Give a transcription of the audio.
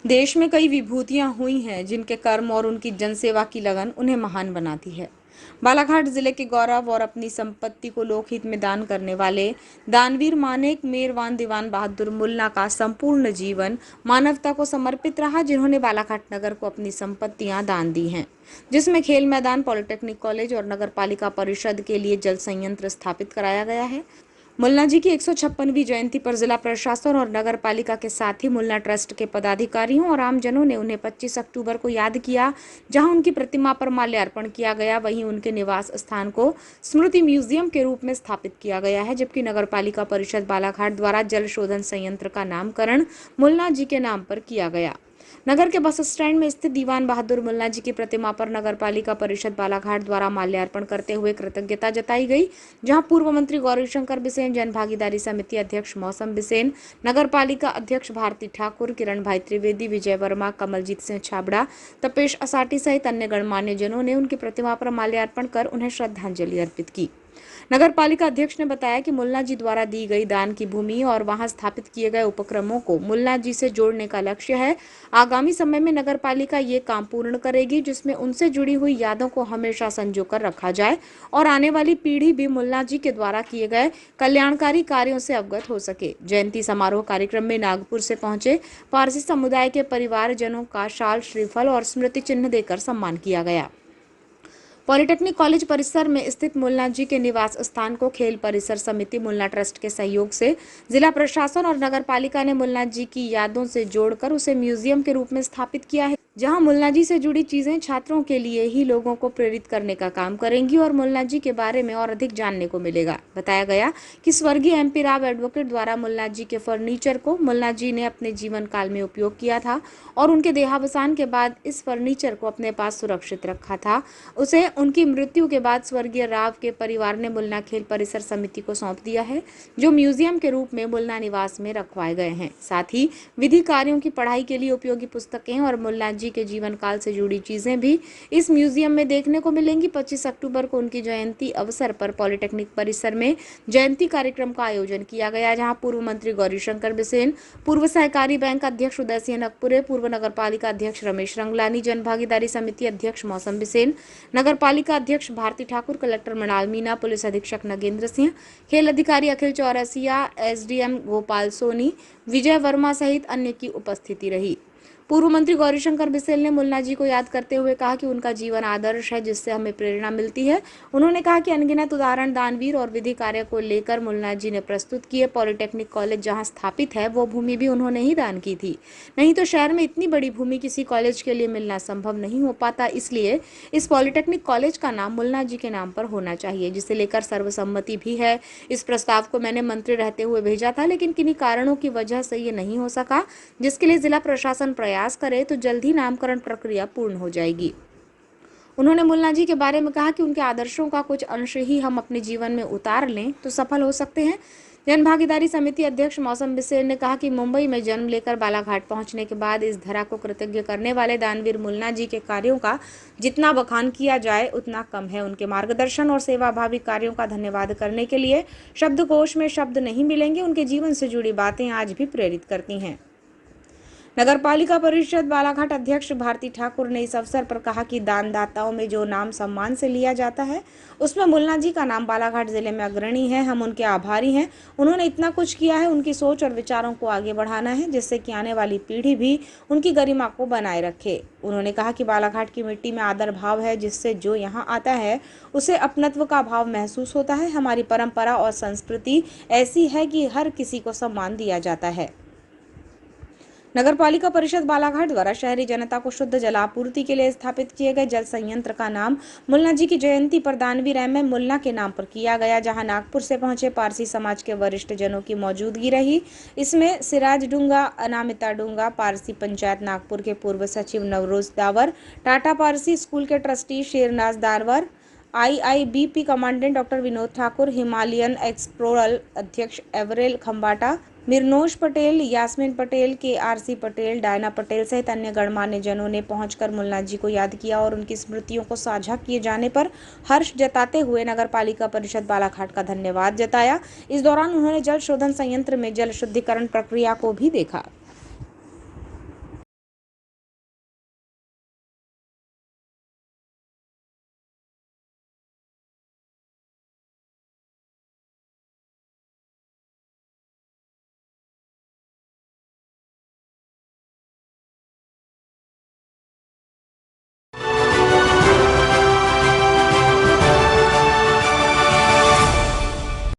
देश में कई विभूतियां हुई हैं जिनके कर्म और उनकी जनसेवा की लगन उन्हें महान बनाती है। बालाघाट जिले के गौरव और अपनी संपत्ति को लोकहित में दान करने वाले दानवीर मानेक मेरवान दीवान बहादुर मुल्ला का संपूर्ण जीवन मानवता को समर्पित रहा, जिन्होंने बालाघाट नगर को अपनी संपत्तियां दान दी हैं, जिसमें खेल मैदान, पॉलिटेक्निक कॉलेज और नगर पालिका परिषद के लिए जल संयंत्र स्थापित कराया गया है। मुल्ला जी की 156वीं जयंती पर जिला प्रशासन और नगर पालिका के साथ ही मुल्ला ट्रस्ट के पदाधिकारियों और आमजनों ने उन्हें 25 अक्टूबर को याद किया, जहां उनकी प्रतिमा पर माल्यार्पण किया गया। वहीं उनके निवास स्थान को स्मृति म्यूजियम के रूप में स्थापित किया गया है, जबकि नगर पालिका परिषद बालाघाट द्वारा जल शोधन संयंत्र का नामकरण मुल्ला जी के नाम पर किया गया। नगर के बस स्टैंड में स्थित दीवान बहादुर मुल्ला जी की प्रतिमा पर नगर पालिका परिषद बालाघाट द्वारा माल्यार्पण करते हुए कृतज्ञता जताई गई, जहां पूर्व मंत्री गौरीशंकर बिसेन, जन भागीदारी समिति अध्यक्ष मौसम बिसेन, नगर पालिका अध्यक्ष भारती ठाकुर, किरण भाई त्रिवेदी, विजय वर्मा, कमलजीत सिंह छाबड़ा, तपेश असाटी सहित अन्य गणमान्य जनों ने उनकी प्रतिमा पर माल्यार्पण कर उन्हें श्रद्धांजलि अर्पित की। नगर पालिका अध्यक्ष ने बताया कि मुल्ला जी द्वारा दी गई दान की भूमि और वहां स्थापित किए गए उपक्रमों को मुल्ला जी से जोड़ने का लक्ष्य है। आगामी समय में नगर पालिका ये काम पूर्ण करेगी, जिसमें उनसे जुड़ी हुई यादों को हमेशा संजो कर रखा जाए और आने वाली पीढ़ी भी मुल्ला जी के द्वारा किए गए कल्याणकारी कार्यों से अवगत हो सके। जयंती समारोह कार्यक्रम में नागपुर से पहुंचे पारसी समुदाय के परिवारजनों का शाल, श्रीफल और स्मृति चिन्ह देकर सम्मान किया गया। पॉलिटेक्निक कॉलेज परिसर में स्थित मुल्ला जी के निवास स्थान को खेल परिसर समिति मुल्ला ट्रस्ट के सहयोग से जिला प्रशासन और नगर पालिका ने मुल्ला जी की यादों से जोड़कर उसे म्यूजियम के रूप में स्थापित किया है, जहां मुल्ला जी से जुड़ी चीजें छात्रों के लिए ही लोगों को प्रेरित करने का काम करेंगी और मुल्ला जी के बारे में और अधिक जानने को मिलेगा। बताया गया कि स्वर्गीय MP राव एडवोकेट द्वारा मुल्ला जी के फर्नीचर को मुल्ला जी ने अपने जीवन काल में उपयोग किया था और उनके देहावसान के बाद इस फर्नीचर को अपने पास सुरक्षित रखा था। उसे उनकी मृत्यु के बाद स्वर्गीय राव के परिवार ने मुल्ला खेल परिसर समिति को सौंप दिया है, जो म्यूजियम के रूप में मुल्ला निवास में रखवाए गए हैं। साथ ही विधि कार्यों की पढ़ाई के लिए उपयोगी पुस्तकें और मुल्ला जी के जीवन काल से जुड़ी चीजें भी इस म्यूजियम में देखने को मिलेंगी। 25 अक्टूबर को उनकी जयंती अवसर पर पॉलिटेक्निक परिसर में जयंती कार्यक्रम का आयोजन किया गया, जहां पूर्व मंत्री गौरीशंकर बिसेन, पूर्व सहकारी बैंक अध्यक्ष उदय सिंह नकपुरे, पूर्व नगर पालिका अध्यक्ष रमेश रंगलानी, जन भागीदारी समिति अध्यक्ष मौसम बिसेन, नगर पालिका अध्यक्ष भारती ठाकुर, कलेक्टर मृणाल मीना, पुलिस अधीक्षक नगेंद्र सिंह, खेल अधिकारी अखिल चौरसिया, SDM गोपाल सोनी, विजय वर्मा सहित अन्य की उपस्थिति रही। पूर्व मंत्री गौरीशंकर बिसेन ने मुल्ला जी को याद करते हुए कहा कि उनका जीवन आदर्श है, जिससे हमें प्रेरणा मिलती है। उन्होंने कहा कि अनगिनत उदाहरण दानवीर और विधि कार्य को लेकर मुल्ला जी ने प्रस्तुत किए। पॉलिटेक्निक कॉलेज जहां स्थापित है, वो भूमि भी उन्होंने ही दान की थी, नहीं तो शहर में इतनी बड़ी भूमि किसी कॉलेज के लिए मिलना संभव नहीं हो पाता। इसलिए इस पॉलिटेक्निक कॉलेज का नाम मुल्ला जी के नाम पर होना चाहिए, जिसे लेकर सर्वसम्मति भी है। इस प्रस्ताव को मैंने मंत्री रहते हुए भेजा था, लेकिन किन्हीं कारणों की वजह से ये नहीं हो सका, जिसके लिए जिला प्रशासन प्रयास करे तो जल्द ही नामकरण प्रक्रिया पूर्ण हो जाएगी। उन्होंने मुल्ला जी के बारे में कहा कि उनके आदर्शों का कुछ अंश ही हम अपने जीवन में उतार लें तो सफल हो सकते हैं। जन भागीदारी समिति अध्यक्ष मौसम बिसेन ने कहा कि मुंबई में जन्म लेकर बालाघाट पहुंचने के बाद इस धरा को कृतज्ञ करने वाले दानवीर मुल्ला जी के कार्यों का जितना बखान किया जाए उतना कम है। उनके मार्गदर्शन और सेवाभावी कार्यों का धन्यवाद करने के लिए शब्दकोश में शब्द नहीं मिलेंगे। उनके जीवन से जुड़ी बातें आज भी प्रेरित करती हैं। नगर पालिका परिषद बालाघाट अध्यक्ष भारती ठाकुर ने इस अवसर पर कहा कि दानदाताओं में जो नाम सम्मान से लिया जाता है, उसमें मुल्ला जी का नाम बालाघाट जिले में अग्रणी है। हम उनके आभारी हैं। उन्होंने इतना कुछ किया है, उनकी सोच और विचारों को आगे बढ़ाना है, जिससे कि आने वाली पीढ़ी भी उनकी गरिमा को बनाए रखे। उन्होंने कहा कि बालाघाट की मिट्टी में आदर भाव है, जिससे जो यहाँ आता है उसे अपनत्व का भाव महसूस होता है। हमारी परंपरा और संस्कृति ऐसी है कि हर किसी को सम्मान दिया जाता है। नगर पालिका परिषद बालाघाट द्वारा शहरी जनता को शुद्ध जलापूर्ति के लिए स्थापित किए गए जल संयंत्र का नाम मुल्ला जी की जयंती पर दानवीर MM मुल्ला के नाम पर किया गया, जहां नागपुर से पहुंचे पारसी समाज के वरिष्ठ जनों की मौजूदगी रही। इसमें सिराज डूंगा, अनामिता डूंगा, पारसी पंचायत नागपुर के पूर्व सचिव नवरोज दावर, टाटा पारसी स्कूल के trustee Shernaz Darwar, IIBP commandant doctor Vinod Thakur, Himalayan explorer अध्यक्ष एवरेल खंबाटा, मिरनोश पटेल, यास्मीन पटेल, KRC पटेल, डायना पटेल सहित अन्य गणमान्य जनों ने पहुंचकर मुल्ला जी को याद किया और उनकी स्मृतियों को साझा किए जाने पर हर्ष जताते हुए नगर पालिका परिषद बालाघाट का धन्यवाद जताया। इस दौरान उन्होंने जल शोधन संयंत्र में जल शुद्धिकरण प्रक्रिया को भी देखा।